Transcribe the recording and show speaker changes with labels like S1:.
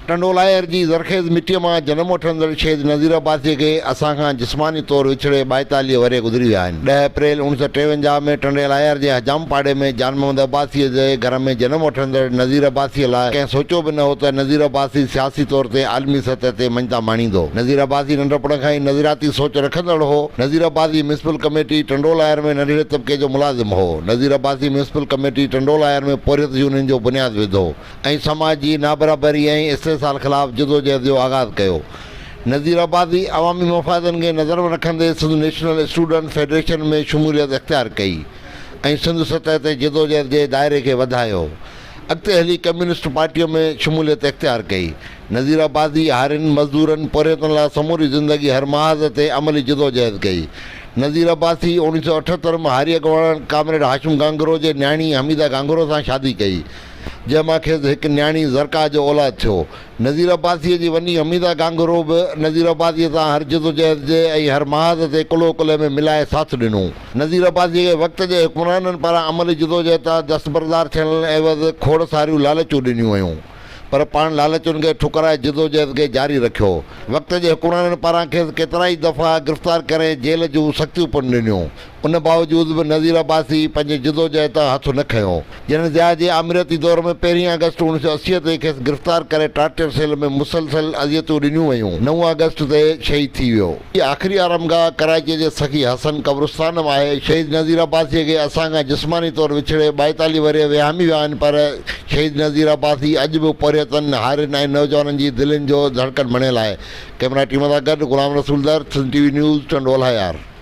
S1: टंडो अलाहयर जी ज़रख़ेज़ मिटीअ मां जनम वठंदड़ शहीद नज़ीर अब्बासी खे असांखां जिस्मानी तौरु विछड़े 42 वरे गुज़री विया आहिनि। 10 अप्रैल 1953 में टंडे अलाहयर जे हजाम पाड़े में जान मोहम्मद अब्बासीअ जे घर में जनम वठंदड़ नज़ीर अब्बासीअ लाइ कंहिं सोचियो बि न हो त नज़ीर अब्बासी सियासी तौर ते आलमी सतह ते मञता माणींदो। नज़ीर अब्बासी नंढपण खां ई नज़ीराती सोच रखंदड़ हो। नज़ीर अब्बासी म्यूनिसिपल कमेटी टंडो अलाहयर में नंढिड़े तबिके जो मुलाज़िम हो। नज़ीर अब्बासी म्यूनिसिपल कमेटी टंडो अलाहयर में पोरियत यूनियन जो बुनियादु विधो ऐं समाज जी नाबराबरी ऐं इस्तेसाल ख़िलाफ़ जदोजहद जो आगाज़ कयो। नज़ीर अब्बासी अवामी मफ़ादनि खे नज़र में रखंदे सिंध नेशनल स्टूडेंट फेडरेशन में शमूलियत इख़्तियार कई ऐं सिंध सतह ते जदोजहद जे दायरे खे वधायो। अॻिते हली कम्युनिस्ट पार्टीअ में शमूलियत इख़्तियार कई। नज़ीर अब्बासी हारियुनि मज़दूरनि पोरियतनि लाइ समूरी ज़िंदगी हर महाज़ ते अमली जदोजहद कई। नज़ीर अब्बासी 1978 में हारी अॻवान कामरेड हाशिम गांगरो जे न्याणी हमीदा गांगरो सां शादी कई, जंहिंमां खेसि हिकु न्याणी ज़रका जो औलाद थियो। नज़ीर अब्बासीअ जी वॾी हमीदा गांगरो बि नज़ीर अब्बासीअ सां हर जदोजहद जे ऐं हर महाज़ ते कुलो कुले में मिलाए साथ ॾिनो। नज़ीर अब्बासीअ खे वक़्त जे हुक्मराननि पारां अमली जदोजहद तां दस्तबरदार थियण एवज़ खोड़ सारियूं लालचूं ॾिनियूं वयूं, पर पाण लालचुनि खे ठुकराए जदोजहद खे जारी रखियो। वक़्त जे हुक्मराननि पारां खेसि केतिरा ई दफ़ा गिरफ़्तार करे जेल जूं सख़्तियूं पिणु ॾिनियूं। उन बावजूद बि नज़ीर अब्बासी पंहिंजे जदोजहद तां हथु न खयों। जन ज़िया जे आमिरती दौर में 1 अगस्त 1980 ते खेसि गिरफ़्तार करे टार्चर सेल में मुसलसल अज़ियतूं ॾिनियूं वयूं। 9 अगस्त ते शहीद थी वियो। हीअ आख़िरी आरामगाह कराची जे सखी हसन क़ब्रिस्तान में आहे। शहीद नज़ीर अब्बासीअ खे असांखां जिस्मानी तौरु विछड़े 42 वरे विहामी विया आहिनि, पर शहीद नज़ीर अब्बासी अॼु बि पोरियतनि हारियुनि ऐं नौजवाननि जी दिलनि जो धड़कन बणियल आहे। कैमरा टीम सां गॾु ग़ुलाम रसूल दर, सिंध टीवी न्यूज़, टंडो अलाहयार।